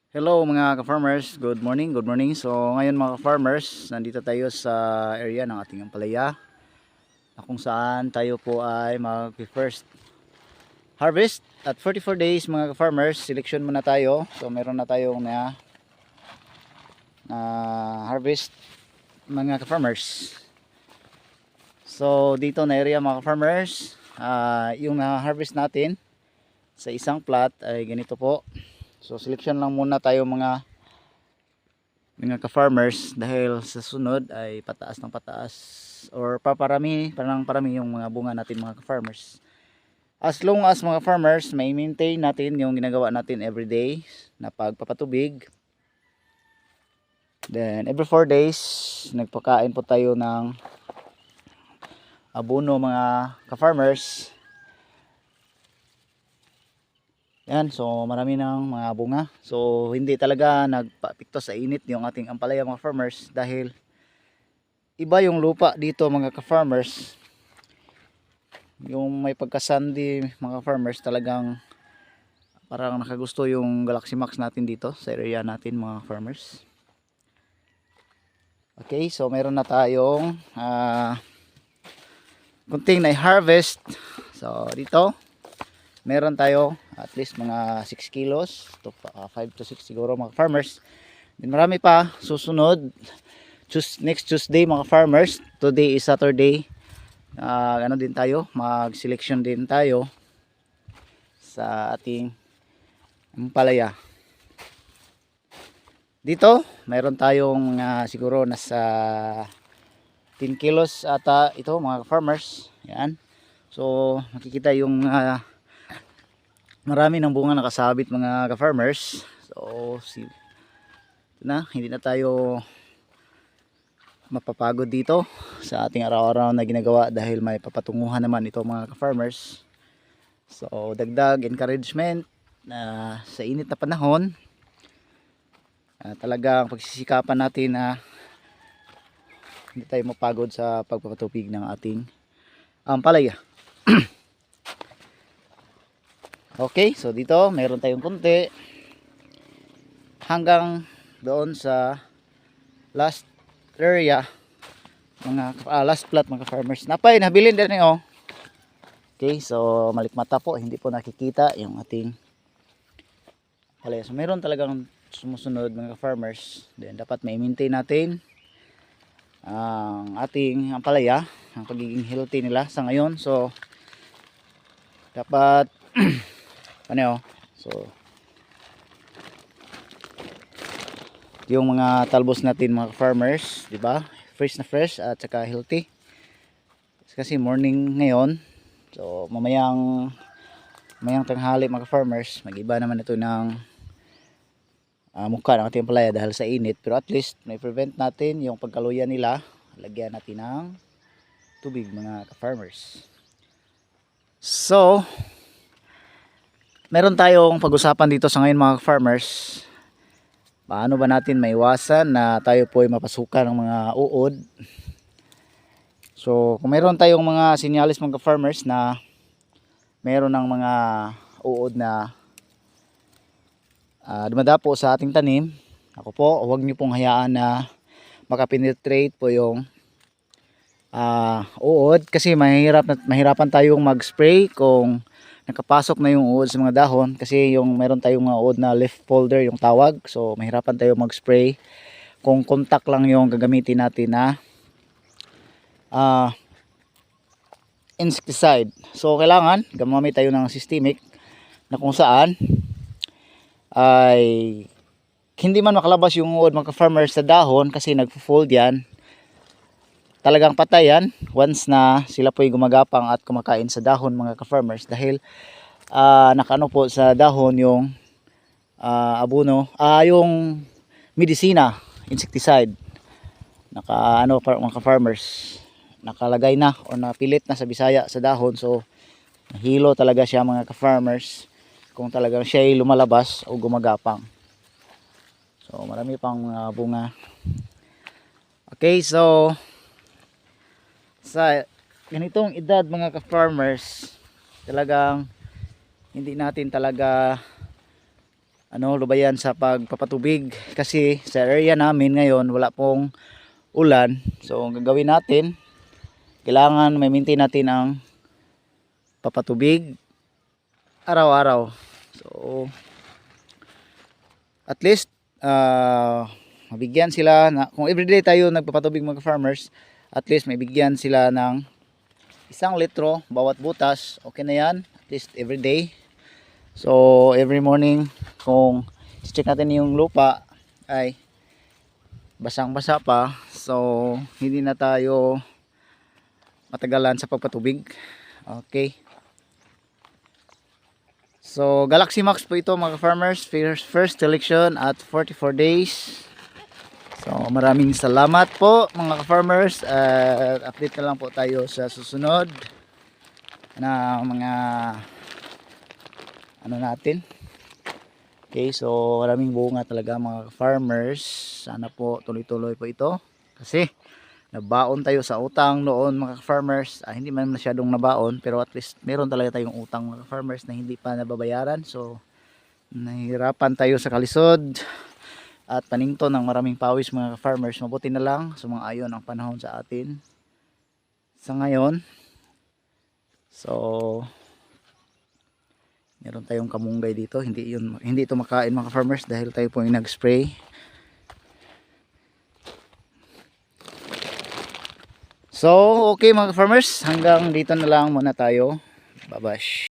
Hello mga ka-farmers, good morning, good morning. So ngayon mga ka-farmers, nandito tayo sa area ng ating ampalaya na kung saan tayo po ay mag-first harvest at 44 days mga ka-farmers. Selection muna tayo. So meron na tayong na harvest mga ka-farmers. So dito na area mga ka-farmers, yung na-harvest natin sa isang plot ay ganito po. So selection lang muna tayo mga ka-farmers dahil sa sunod ay pataas ng pataas or paparami, parang parami yung mga bunga natin mga ka-farmers. As long as mga farmers may maintain natin yung ginagawa natin everyday na pagpapatubig. Then every 4 days nagpakain po tayo ng abono mga ka-farmers. Yan, so marami ng mga bunga. So hindi talaga nagpapikto sa init yung ating ampalaya mga farmers dahil iba yung lupa dito mga ka-farmers. Yung may pagka-sandy mga farmers, talagang parang nakagusto yung Galaxy Max natin dito sa area natin mga farmers. Okay, so meron na tayong kunting na harvest. So dito meron tayo at least mga 6 kilos to 5 to 6 siguro mga farmers. Then marami pa susunod next Tuesday mga farmers. Today is Saturday. Ano din tayo, mag-selection din tayo sa ating ampalaya. Dito mayroon tayong siguro nasa 10 kilos ata ito mga farmers. Yan. So makikita yung marami ng bunga nakasabit mga ka-farmers. So hindi na tayo mapapagod dito sa ating araw-araw na ginagawa dahil may papatunguhan naman ito mga ka-farmers. So dagdag encouragement na sa init na panahon, talagang pagsisikapan natin na hindi tayo mapagod sa pagpapatubig ng ating ampalaya. Okay, so dito mayroon tayong konti hanggang doon sa last area mga last plot mga farmers. Napay nabilin din oh. Okay, so malikmata po, hindi po nakikita yung ating palaya. So mayroon talagang sumusunod mga farmers. Then dapat ma-maintain natin ang ating ampalaya, ang pagiging healthy nila sa ngayon. So dapat ano, so yung mga talbos natin mga farmers, di ba? Fresh na fresh at saka healthy. Kasi morning ngayon. So mamayang tanghali mga farmers, mag-iba naman ito ng mukha ng ating palaya dahil sa init. Pero at least may prevent natin yung pagkaluya nila. Lagyan natin ng tubig mga farmers. So meron tayong pag-usapan dito sa ngayon mga farmers. Paano ba natin maiwasan na tayo po ay mapasukan ng mga uod? So kung meron tayong mga sinyalis mga farmers na meron ng mga uod na dumadapo sa ating tanim, ako po, huwag niyo pong hayaan na makapenetrate po yung uod kasi mahirapan tayong mag-spray kung nakapasok na yung uod sa mga dahon kasi yung meron tayong mga uod na leaf folder yung tawag. So mahirapan tayo mag-spray kung contact lang yung gagamitin natin na insecticide. So kailangan gumamit tayo ng systemic na kung saan ay hindi man makalabas yung uod mga farmers sa dahon kasi nagfo-fold yan. Talagang patay yan once na sila po ay gumagapang at kumakain sa dahon mga ka-farmers dahil nakano po sa dahon yung abono, yung medisina, insecticide. Naka mga ka-farmers, nakalagay na o napilit na sa Bisaya sa dahon. So nahilo talaga siya mga ka-farmers kung talagang siya ay lumalabas o gumagapang. So marami pang bunga. Okay, so sa ganitong edad mga ka-farmers, talagang hindi natin talaga lubayan sa pagpapatubig kasi sa area namin ngayon wala pong ulan. So ang gagawin natin, kailangan may maintain natin ang papatubig araw-araw. So at least mabigyan sila na, kung everyday tayo nagpapatubig mga farmers, at least may bigyan sila ng 1 litro bawat butas. Okay na yan, at least everyday. So every morning kung check natin yung lupa ay basang-basa pa, so hindi na tayo matagalan sa pagpatubig. Okay. So Galaxy Max po ito mga farmers, first selection at 44 days. So maraming salamat po mga farmers, at update na lang po tayo sa susunod na mga natin. Okay, so maraming bunga talaga mga farmers. Sana po tuloy-tuloy po ito kasi nabaon tayo sa utang noon mga farmers. Hindi man masyadong nabaon, pero at least meron talaga tayong utang mga farmers na hindi pa nababayaran. So nahihirapan tayo sa kalisod at panington ng maraming pawis mga farmers. Mabuti na lang sumang-ayon ang panahon sa atin sa ngayon. So meron tayong kamunggay dito, hindi ito makain mga farmers dahil tayo po yung nag-spray. So okay mga farmers, hanggang dito na lang muna tayo. Bye bye.